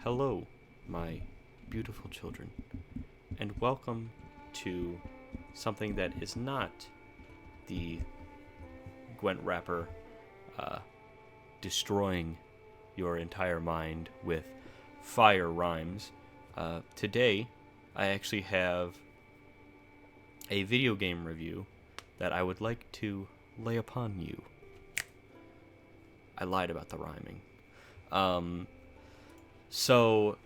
Hello, my beautiful children, and welcome to something that is not the Gwent rapper uh, destroying your entire mind with fire rhymes. Today, I actually have a video game review that I would like to lay upon you. I lied about the rhyming. Um, so,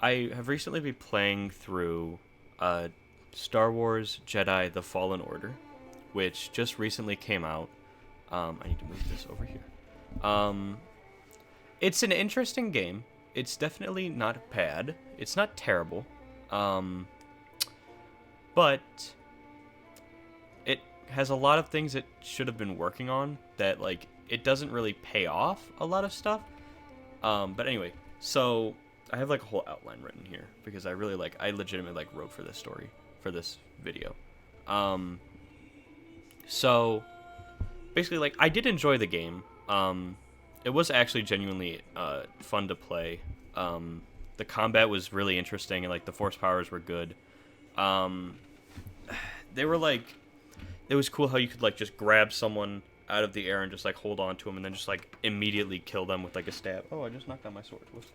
I have recently been playing through Star Wars Jedi The Fallen Order, which just recently came out. I need to move this over here. Um, it's an interesting game. It's definitely not bad. It's not terrible. Um, but it has a lot of things it should have been working on that, like, it doesn't really pay off a lot of stuff. But anyway, so I have like a whole outline written here because I legitimately wrote for this story, for this video. So basically, like, I did enjoy the game. It was actually genuinely fun to play. The combat was really interesting, and like the force powers were good. Um, they were like, it was cool how you could like just grab someone out of the air and just like hold on to them and then just like immediately kill them with like a stab. Oh, I just knocked down my sword. Whoops.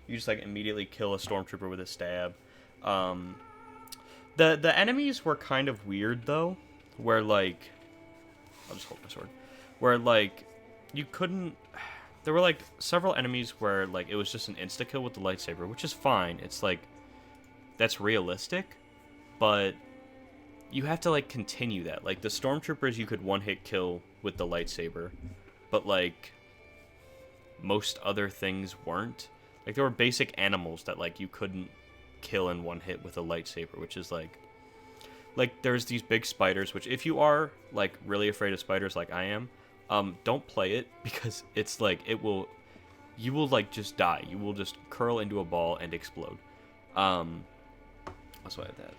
You just like immediately kill a stormtrooper with a stab. The enemies were kind of weird though, where like, I'll just hold my sword. Where like you couldn't. There were like several enemies where like it was just an insta kill with the lightsaber, which is fine. It's like that's realistic, but you have to like continue that. Like the stormtroopers, you could one hit kill with the lightsaber, but like most other things weren't. Like there were basic animals that like you couldn't kill in one hit with a lightsaber, which is like there's these big spiders, which if you are like really afraid of spiders like I am, don't play it because it's like you will like just die. You will just curl into a ball and explode. Also I have that.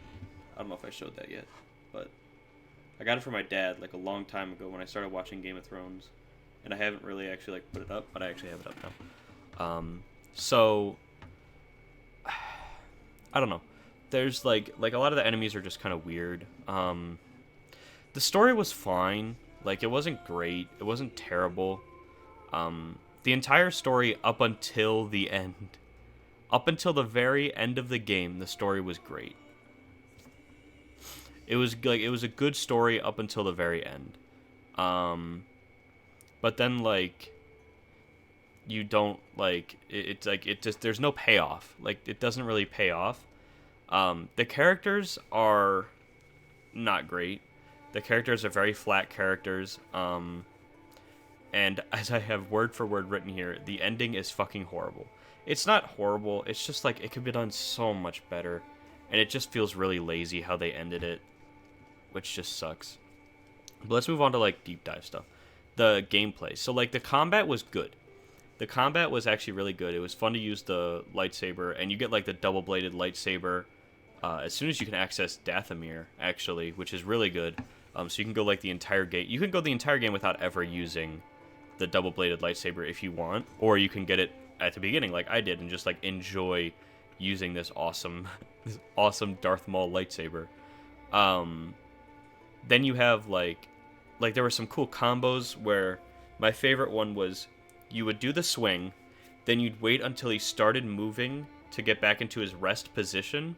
I don't know if I showed that yet, but I got it from my dad like a long time ago when I started watching Game of Thrones, and I haven't really actually like put it up, but I actually have it up now. So I don't know. There's like a lot of the enemies are just kind of weird. The story was fine. Like it wasn't great. It wasn't terrible. The entire story up until the end, up until the very end of the game, the story was great. It was a good story up until the very end. But then like you don't like it's like it just there's no payoff. Like it doesn't really pay off. The characters are not great. The characters are very flat characters. And as I have word for word written here, the ending is fucking horrible. It's not horrible. It's just like it could be done so much better, and it just feels really lazy how they ended it, which just sucks. But let's move on to like deep dive stuff. The gameplay. So like the combat was good. The combat was actually really good. It was fun to use the lightsaber, and you get like the double-bladed lightsaber as soon as you can access Dathomir, actually, which is really good. So you can go like the entire game. You can go the entire game without ever using the double-bladed lightsaber if you want, or you can get it at the beginning, like I did, and just like enjoy using this awesome, this awesome Darth Maul lightsaber. Then you have like there were some cool combos where my favorite one was you would do the swing, then you'd wait until he started moving to get back into his rest position,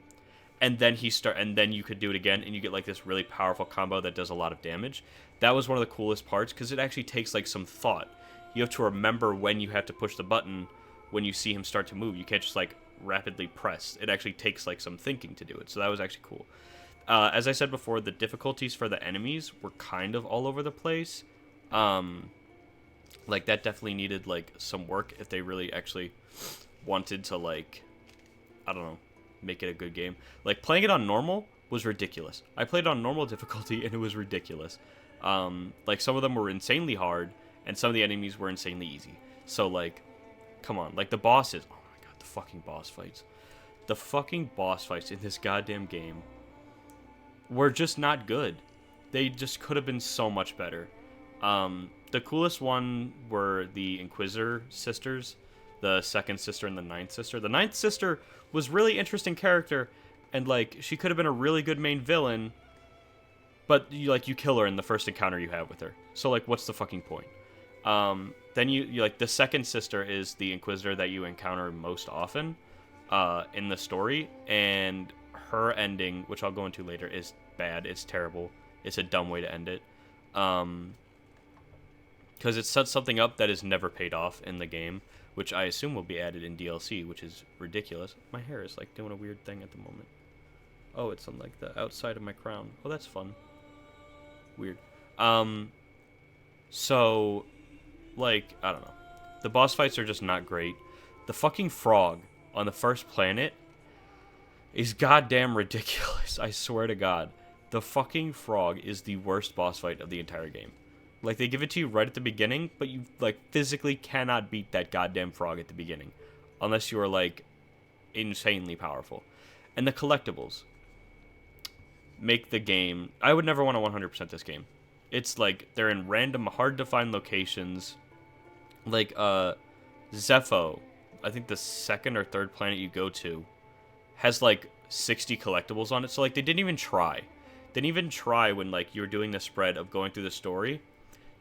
and then and then you could do it again, and you get like this really powerful combo that does a lot of damage. That was one of the coolest parts because it actually takes like some thought. You have to remember when you have to push the button when you see him start to move. You can't just like rapidly press. It actually takes like some thinking to do it. So that was actually cool. As I said before, the difficulties for the enemies were kind of all over the place. Like that definitely needed like some work if they really actually wanted to like, I don't know, make it a good game. Like playing it on normal was ridiculous. I played it on normal difficulty and it was ridiculous. Like some of them were insanely hard and some of the enemies were insanely easy. So like, come on, like the bosses. Oh my god, the fucking boss fights. The fucking boss fights in this goddamn game were just not good. They just could have been so much better. The coolest one were the Inquisitor sisters. the second sister and the ninth sister. The ninth sister was really interesting character, and like she could have been a really good main villain, but you kill her in the first encounter you have with her. So like, what's the fucking point? Then you like the second sister is the Inquisitor that you encounter most often in the story, and her ending, which I'll go into later, is bad. It's terrible. It's a dumb way to end it. Because it sets something up that is never paid off in the game, which I assume will be added in DLC, which is ridiculous. My hair is like doing a weird thing at the moment. Oh, it's on like the outside of my crown. Oh, that's fun. Weird. So, like, I don't know. The boss fights are just not great. The fucking frog on the first planet is goddamn ridiculous. I swear to God. The fucking frog is the worst boss fight of the entire game. Like, they give it to you right at the beginning, but you, like, physically cannot beat that goddamn frog at the beginning. Unless you are, like, insanely powerful. And the collectibles make the game... I would never want to 100% this game. It's, like, they're in random, hard-to-find locations. Like, Zepho, I think the second or third planet you go to, has, like, 60 collectibles on it. So, like, they didn't even try. They didn't even try when, like, you were doing the spread of going through the story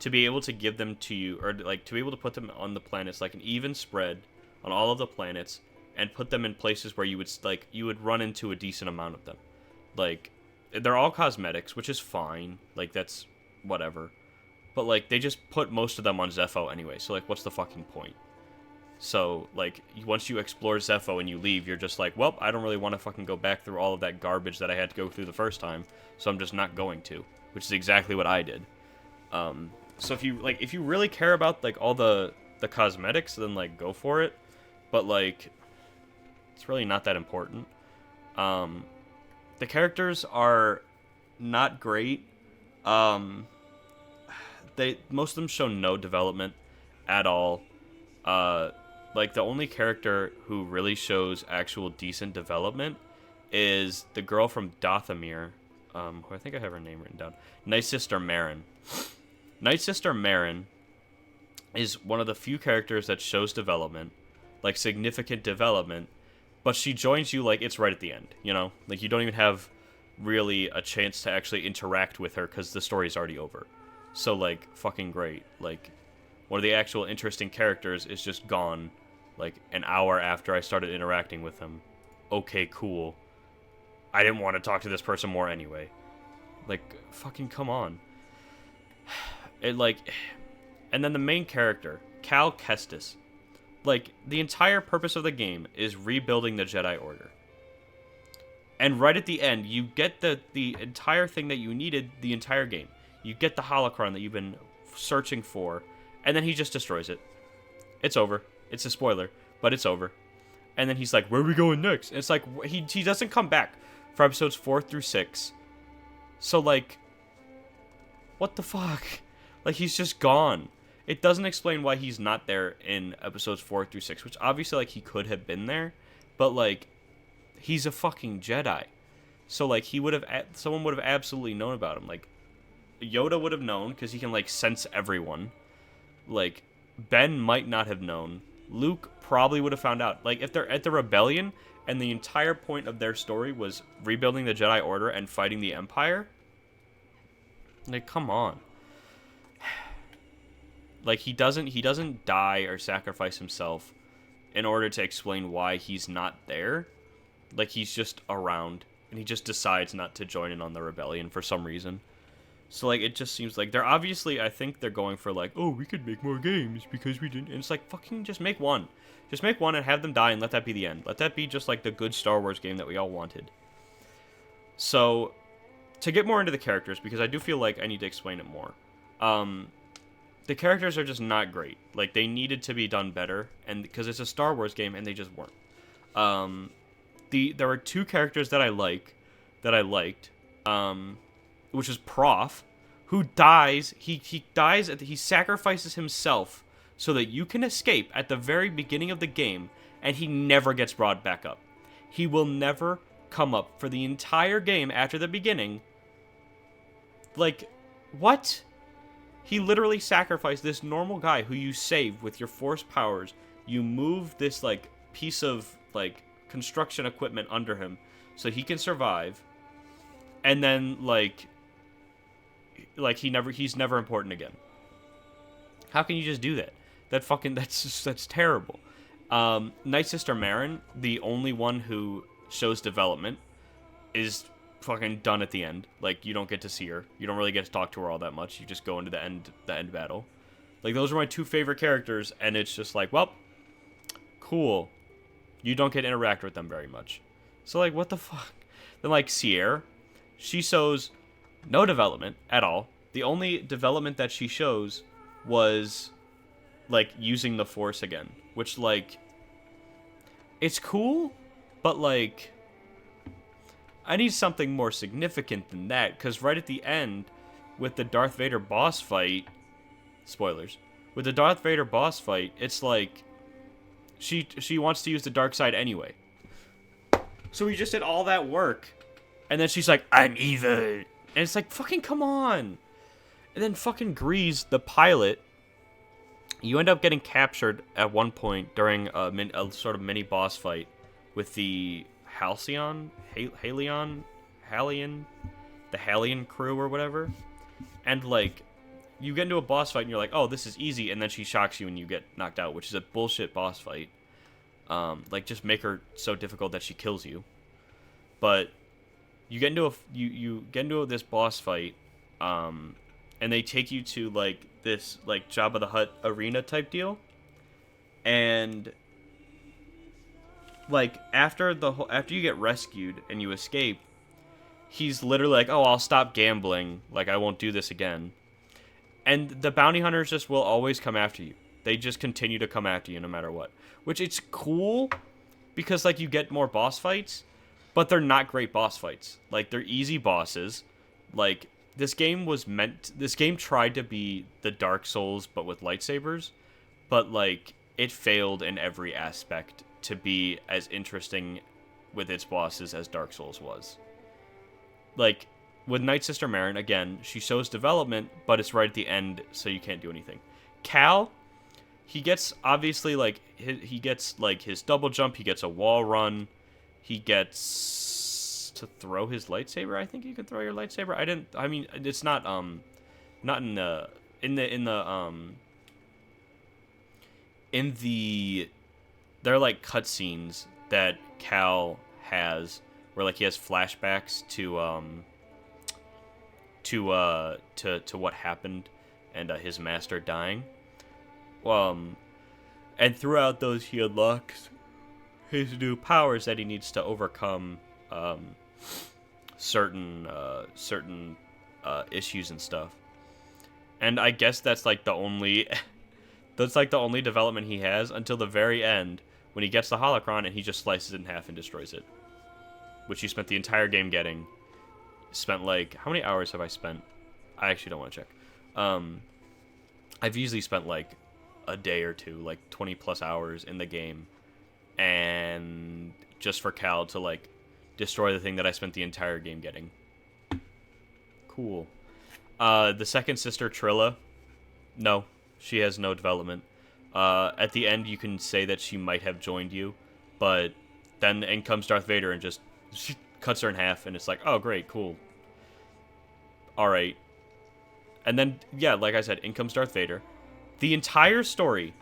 to be able to give them to you, or like to be able to put them on the planets, like an even spread on all of the planets, and put them in places where you would run into a decent amount of them. Like, they're all cosmetics, which is fine. Like, that's whatever. But like, they just put most of them on Zepho anyway. So like, what's the fucking point? So like, once you explore Zepho and you leave, you're just like, well, I don't really want to fucking go back through all of that garbage that I had to go through the first time. So I'm just not going to, which is exactly what I did. So if you really care about like all the cosmetics, then like go for it. But like, it's really not that important. The characters are not great. Most of them show no development at all. Like the only character who really shows actual decent development is the girl from Dothamir, who I think I have her name written down. Night Sister Marin. Night Sister Marin is one of the few characters that shows development, like significant development, but she joins you like it's right at the end, you know? Like you don't even have really a chance to actually interact with her because the story's already over. So like, fucking great. Like, one of the actual interesting characters is just gone like an hour after I started interacting with him. Okay, cool. I didn't want to talk to this person more anyway. Like, fucking come on. And then the main character, Cal Kestis. Like, the entire purpose of the game is rebuilding the Jedi Order. And right at the end, you get the entire thing that you needed the entire game. You get the holocron that you've been searching for, and then he just destroys it. It's over. It's a spoiler, but it's over. And then he's like, where are we going next? And it's like, he doesn't come back for episodes 4 through 6. So, like, what the fuck? Like, he's just gone. It doesn't explain why he's not there in episodes 4 through 6, which obviously, like, he could have been there. But, like, he's a fucking Jedi. So, like, someone would have absolutely known about him. Like, Yoda would have known, because he can, like, sense everyone. Like, Ben might not have known. Luke probably would have found out. Like, if they're at the rebellion, and the entire point of their story was rebuilding the Jedi Order and fighting the Empire, like, come on. Like, he doesn't die or sacrifice himself in order to explain why he's not there. Like, he's just around, and he just decides not to join in on the rebellion for some reason. So, like, it just seems like they're obviously, I think they're going for, like, oh, we could make more games because we didn't. And it's like, fucking just make one. Just make one and have them die and let that be the end. Let that be just, like, the good Star Wars game that we all wanted. So, to get more into the characters, because I do feel like I need to explain it more. The characters are just not great. Like, they needed to be done better, and because it's a Star Wars game, and they just weren't. There were two characters that I liked, which is Prof, who dies. He dies. He sacrifices himself so that you can escape at the very beginning of the game, and he never gets brought back up. He will never come up for the entire game after the beginning. Like, what? He literally sacrificed this normal guy who you saved with your force powers. you move this like piece of like construction equipment under him so he can survive, and then like he's never important again. How can you just do that? That's terrible. Night Sister Marin, the only one who shows development, is fucking done at the end. Like, you don't get to see her. You don't really get to talk to her all that much. You just go into the end battle. Like, those are my two favorite characters, and it's just like, well, cool. You don't get to interact with them very much. So, like, what the fuck? Then, like, Sierra, she shows no development at all. The only development that she shows was, like, using the Force again. Which, like, it's cool, but, like, I need something more significant than that. Because right at the end, with the Darth Vader boss fight, spoilers, with the Darth Vader boss fight, it's like, she wants to use the dark side anyway. So we just did all that work, and then she's like, I'm evil. And it's like, fucking come on. And then fucking Grease, the pilot, you end up getting captured at one point during a sort of mini boss fight with the Halcyon, the Halion crew or whatever. And, like, you get into a boss fight and you're like, oh, this is easy, and then she shocks you and you get knocked out, which is a bullshit boss fight. Like, just make her so difficult that she kills you. But you get into you get into this boss fight, and they take you to, like, this, like, Jabba the Hutt arena type deal. And, like, after you get rescued and you escape, he's literally like, oh, I'll stop gambling. Like, I won't do this again. And the bounty hunters just will always come after you. They just continue to come after you no matter what. Which, it's cool because, like, you get more boss fights, but they're not great boss fights. Like, they're easy bosses. Like, this game tried to be the Dark Souls, but with lightsabers. But, like, it failed in every aspect to be as interesting with its bosses as Dark Souls was. Like, with Night Sister Marin, again, she shows development, but it's right at the end, so you can't do anything. Cal, he gets, obviously, like, he gets, like, his double jump, he gets a wall run, he gets to throw his lightsaber. I think you can throw your lightsaber. I mean, it's not in the, there are, like, cutscenes that Cal has, where, like, he has flashbacks to what happened and his master dying. And throughout those, he unlocks his new powers that he needs to overcome certain issues and stuff. And I guess that's like the only development he has until the very end when he gets the holocron and he just slices it in half and destroys it, which he spent the entire game getting. Spent, like, how many hours have I spent? I actually don't want to check. I've usually spent, like, a day or two, like 20 plus hours in the game, and just for Cal to, like, destroy the thing that I spent the entire game getting. Cool. The second sister, Trilla, no, she has no development. At the end, you can say that she might have joined you, but then in comes Darth Vader and just cuts her in half, and it's like, oh, great, cool. Alright. And then, yeah, like I said, in comes Darth Vader. The entire story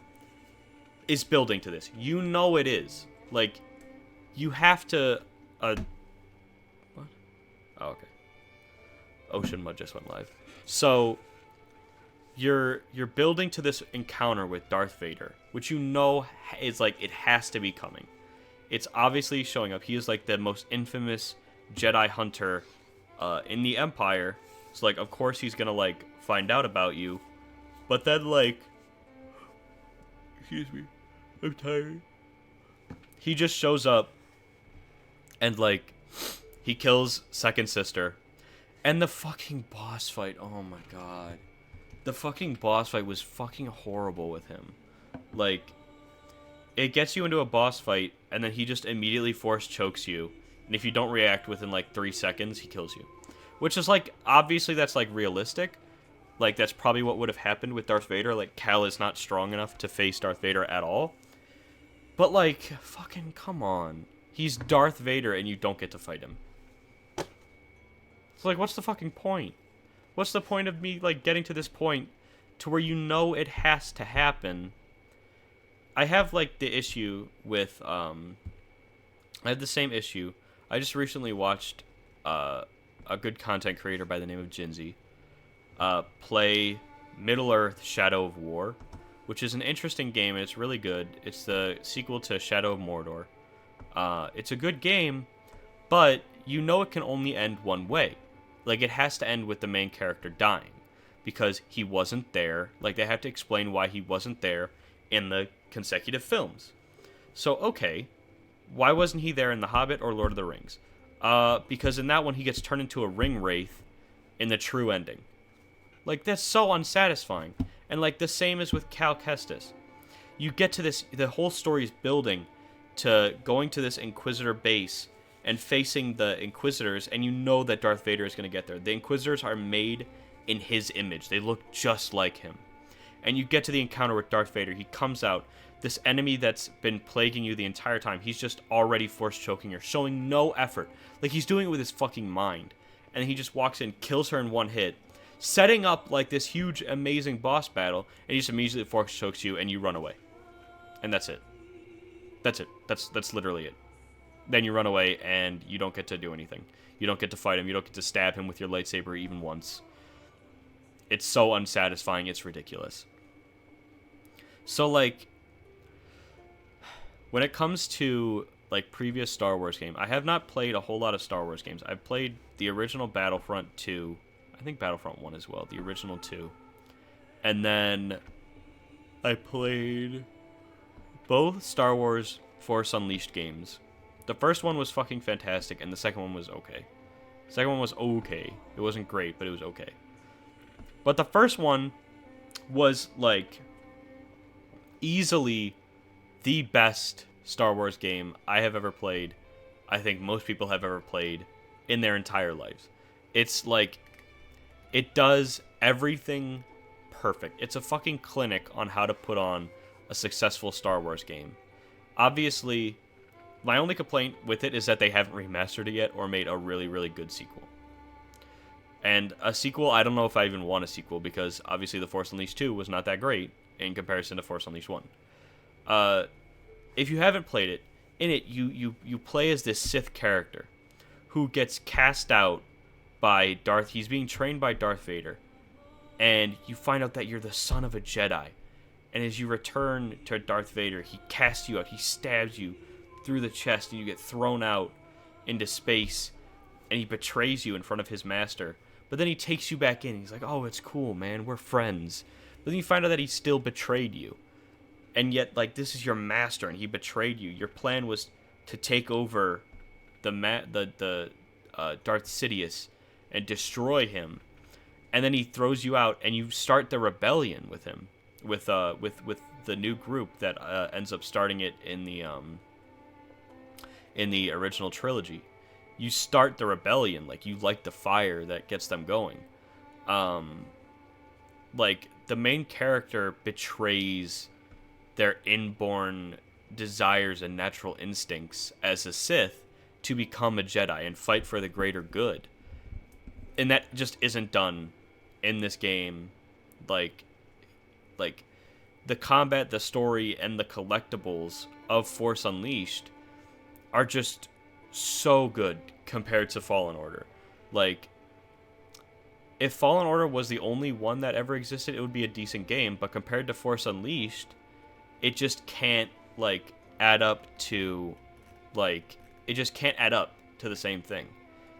is building to this. You know it is. Like, you have to... what? Oh, okay. Ocean Mud just went live. So, you're building to this encounter with Darth Vader, which you know is, like, it has to be coming. It's obviously showing up. He is, like, the most infamous Jedi hunter in the Empire. So, like, of course he's gonna, like, find out about you. But then, like... Excuse me. I'm tired. He just shows up and, like, he kills second sister. And the fucking boss fight, oh my god. The fucking boss fight was fucking horrible with him. Like, it gets you into a boss fight, and then he just immediately force chokes you. And if you don't react within, like, 3 seconds, he kills you. Which is, like, obviously that's, like, realistic. Like, that's probably what would have happened with Darth Vader. Like, Cal is not strong enough to face Darth Vader at all. But, like, fucking come on. He's Darth Vader and you don't get to fight him. It's like, what's the fucking point? What's the point of me, like, getting to this point to where you know it has to happen? I have, like, the issue with, I have the same issue. I just recently watched, a good content creator by the name of Jinzi, play Middle-earth Shadow of War, which is an interesting game, and it's really good. It's the sequel to Shadow of Mordor. It's a good game, but you know it can only end one way. Like, it has to end with the main character dying, because he wasn't there. Like, they have to explain why he wasn't there in the consecutive films. So, okay, why wasn't he there in The Hobbit or Lord of the Rings? Because in that one, he gets turned into a ring wraith in the true ending. Like, that's so unsatisfying. And, like, the same is with Cal Kestis. You get to this, the whole story is building to going to this Inquisitor base and facing the Inquisitors, and you know that Darth Vader is going to get there. The Inquisitors are made in his image. They look just like him. And you get to the encounter with Darth Vader. He comes out, this enemy that's been plaguing you the entire time. He's just already force choking her, showing no effort. Like, he's doing it with his fucking mind. And he just walks in, kills her in one hit, setting up, like, this huge, amazing boss battle, and he just immediately force chokes you, and you run away. And that's it. That's it. That's literally it. Then you run away, and you don't get to do anything. You don't get to fight him. You don't get to stab him with your lightsaber even once. It's so unsatisfying, it's ridiculous. So, like, when it comes to, like, previous Star Wars game, I have not played a whole lot of Star Wars games. I've played the original Battlefront 2, I think Battlefront 1 as well, the original 2. And then I played both Star Wars Force Unleashed games. The first one was fucking fantastic, and the second one was okay. The second one was okay. It wasn't great, but it was okay. But the first one was, like, easily the best Star Wars game I have ever played. I think most people have ever played in their entire lives. It's like, it does everything perfect. It's a fucking clinic on how to put on a successful Star Wars game. Obviously, my only complaint with it is that they haven't remastered it yet or made a really, really good sequel. And a sequel, I don't know if I even want a sequel, because obviously The Force Unleashed 2 was not that great in comparison to Force Unleashed 1. If you haven't played it, in it, you play as this Sith character who gets cast out by Darth. He's being trained by Darth Vader, and you find out that you're the son of a Jedi. And as you return to Darth Vader, he casts you out. He stabs you through the chest, and you get thrown out into space, and he betrays you in front of his master. But then he takes you back in. He's like, oh, it's cool, man. We're friends. But then you find out that he still betrayed you. And yet, like, this is your master, and he betrayed you. Your plan was to take over the Darth Sidious and destroy him. And then he throws you out, and you start the rebellion with him, with the new group that ends up starting it in the original trilogy. You start the rebellion, like, you light the fire that gets them going. Like, the main character betrays their inborn desires and natural instincts as a Sith to become a Jedi and fight for the greater good. And that just isn't done in this game. Like the combat, the story, and the collectibles of Force Unleashed are just so good compared to Fallen Order. Like, if Fallen Order was the only one that ever existed, it would be a decent game, but compared to Force Unleashed, it just can't, like, add up to, like, it just can't add up to the same thing.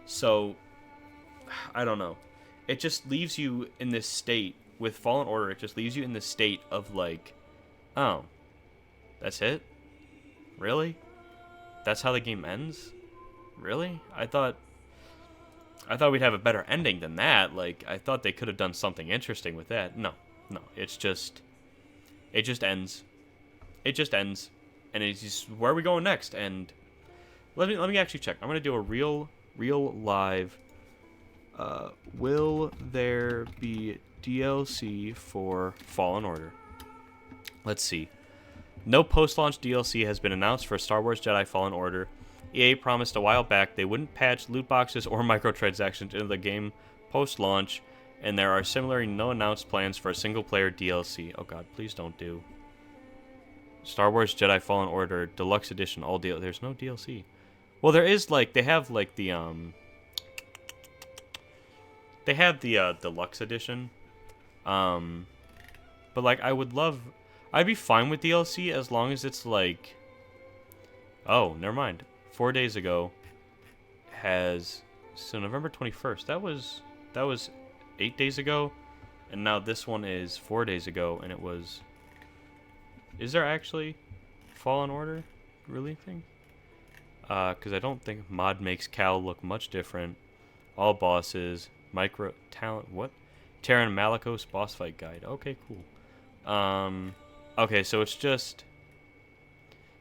So, I don't know. It just leaves you in this state, with Fallen Order, it just leaves you in this state of, like, oh, that's it? Really? That's how the game ends? Really? I thought we'd have a better ending than that. Like, I thought they could have done something interesting with that. No, it just ends. It just ends, and it's just, where are we going next? And let me actually check. I'm gonna do a real live. Will there be DLC for Fallen Order? Let's see. No post-launch DLC has been announced for Star Wars Jedi Fallen Order. EA promised a while back they wouldn't patch loot boxes or microtransactions into the game post-launch, and there are similarly no announced plans for a single-player DLC. Oh god, please don't do Star Wars Jedi Fallen Order Deluxe Edition all DLC. There's no DLC. Well, there is, like, they have the Deluxe Edition. But, like, I'd be fine with DLC as long as it's, like, oh, never mind. 4 days ago so November 21st, that was 8 days ago, and now this one is 4 days ago, and it was, is there actually Fallen Order really thing? Because I don't think mod makes Cal look much different. All bosses, micro talent, what? Terran Malicos boss fight guide. Okay, cool. Okay, so it's just,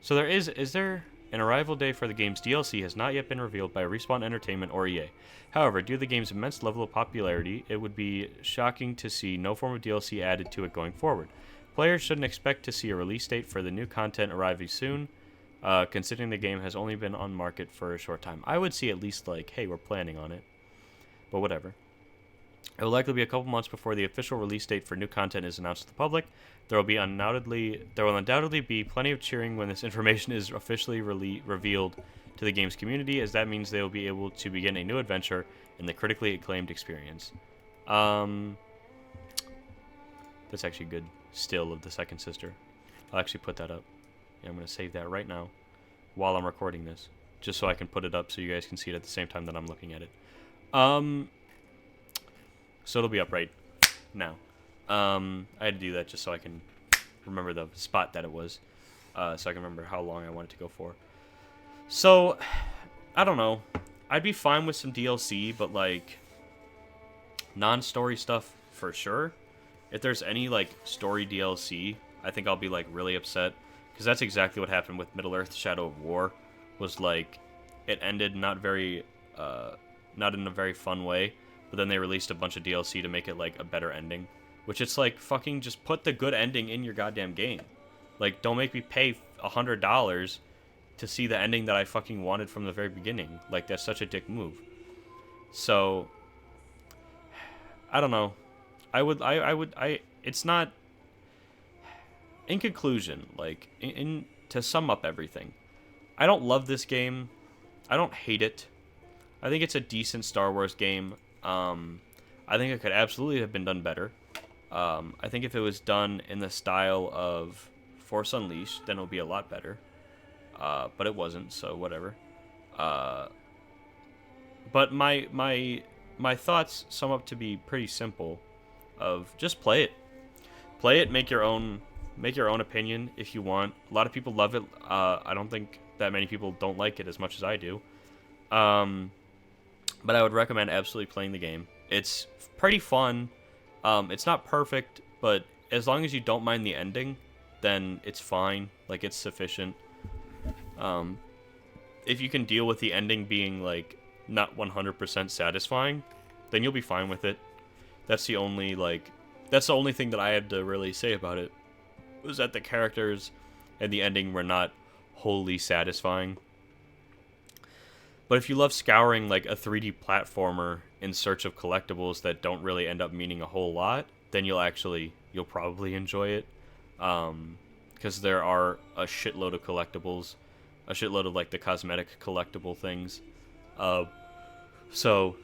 so is there an arrival day for the game's DLC has not yet been revealed by Respawn Entertainment or EA. However, due to the game's immense level of popularity, it would be shocking to see no form of DLC added to it going forward. Players shouldn't expect to see a release date for the new content arriving soon, considering the game has only been on market for a short time. I would see at least, like, hey, we're planning on it. But whatever. It will likely be a couple months before the official release date for new content is announced to the public. There will undoubtedly be plenty of cheering when this information is officially revealed to the game's community, as that means they will be able to begin a new adventure in the critically acclaimed experience. That's actually a good still of the second sister. I'll actually put that up. Yeah, I'm going to save that right now while I'm recording this, just so I can put it up so you guys can see it at the same time that I'm looking at it. So it'll be up right now. I had to do that just so I can remember the spot that it was, so I can remember how long I want it to go for. So, I don't know. I'd be fine with some DLC, but, like, non-story stuff for sure. If there's any, like, story DLC, I think I'll be, like, really upset, because that's exactly what happened with Middle-earth Shadow of War, was, like, it ended not in a very fun way, but then they released a bunch of DLC to make it, like, a better ending. Which it's like, fucking just put the good ending in your goddamn game. Like, don't make me pay $100 to see the ending that I fucking wanted from the very beginning. Like, that's such a dick move. So, I don't know. It's not, in conclusion, like, to sum up everything, I don't love this game. I don't hate it. I think it's a decent Star Wars game. I think it could absolutely have been done better. I think if it was done in the style of Force Unleashed, then it would be a lot better. But it wasn't, so whatever. But my thoughts sum up to be pretty simple. Of just play it. Play it, make your own opinion if you want. A lot of people love it. I don't think that many people don't like it as much as I do. But I would recommend absolutely playing the game. It's pretty fun. It's not perfect, but as long as you don't mind the ending, then it's fine. Like, it's sufficient. If you can deal with the ending being, like, not 100% satisfying, then you'll be fine with it. That's the only thing that I had to really say about it, was that the characters and the ending were not wholly satisfying. But if you love scouring, like, a 3D platformer in search of collectibles that don't really end up meaning a whole lot, then you'll probably enjoy it. Because there are a shitload of collectibles, a shitload of, like, the cosmetic collectible things. So,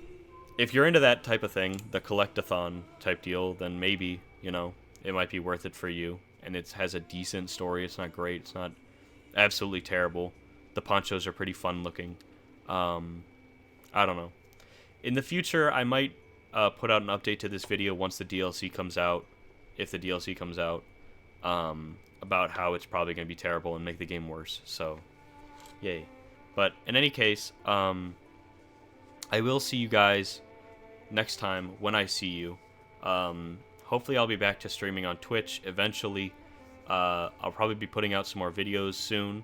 if you're into that type of thing, the collectathon type deal, then maybe, it might be worth it for you. And it has a decent story. It's not great. It's not absolutely terrible. The ponchos are pretty fun looking. I don't know. In the future, I might put out an update to this video once the DLC comes out, if the DLC comes out, about how it's probably going to be terrible and make the game worse. So, yay. But in any case, I will see you guys next time when I see you. Hopefully I'll be back to streaming on Twitch eventually. I'll probably be putting out some more videos soon.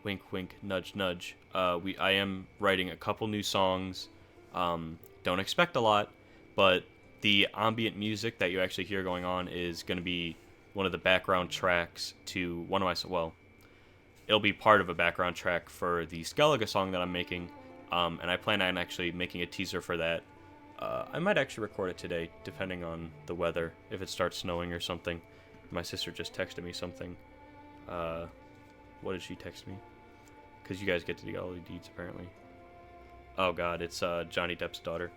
Wink, wink, nudge, nudge. I am writing a couple new songs. Don't expect a lot, but the ambient music that you actually hear going on is going to be one of the background tracks to one of my, well, it'll be part of a background track for the Skellige song that I'm making, and I plan on actually making a teaser for that. I might actually record it today, depending on the weather, if it starts snowing or something. My sister just texted me something. What did she text me? Because you guys get to do all the deeds, apparently. Oh god, it's Johnny Depp's daughter.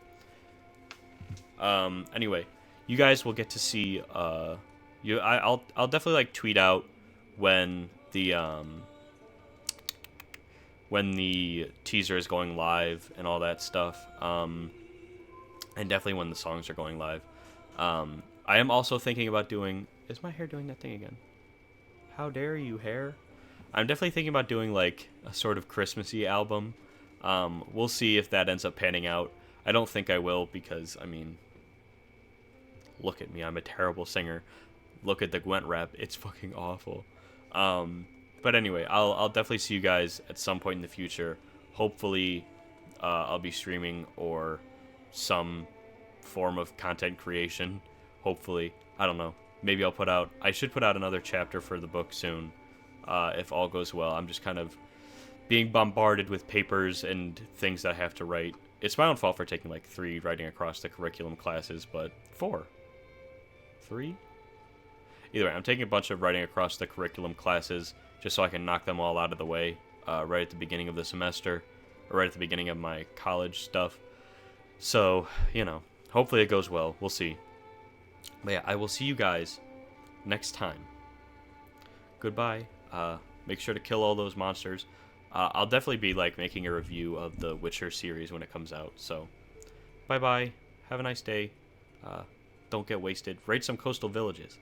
Anyway, you guys will get to see. I'll definitely like tweet out when the teaser is going live and all that stuff. And definitely when the songs are going live. I am also thinking about doing. Is my hair doing that thing again? How dare you, hair? I'm definitely thinking about doing like a sort of Christmassy album. We'll see if that ends up panning out. I don't think I will because, I mean, look at me. I'm a terrible singer. Look at the Gwent rap. It's fucking awful. But anyway, I'll definitely see you guys at some point in the future. Hopefully, I'll be streaming or some form of content creation. Hopefully. I don't know. Maybe I should put out another chapter for the book soon. If all goes well. I'm just kind of being bombarded with papers and things that I have to write. It's my own fault for taking like 3 writing across the curriculum classes, but 4. 3? Either way, I'm taking a bunch of writing across the curriculum classes just so I can knock them all out of the way right at the beginning of the semester, or right at the beginning of my college stuff. So, you know, hopefully it goes well. We'll see. But yeah, I will see you guys next time. Goodbye. Make sure to kill all those monsters. I'll definitely be like making a review of the Witcher series when it comes out. So, bye bye. Have a nice day. Don't get wasted. Raid some coastal villages.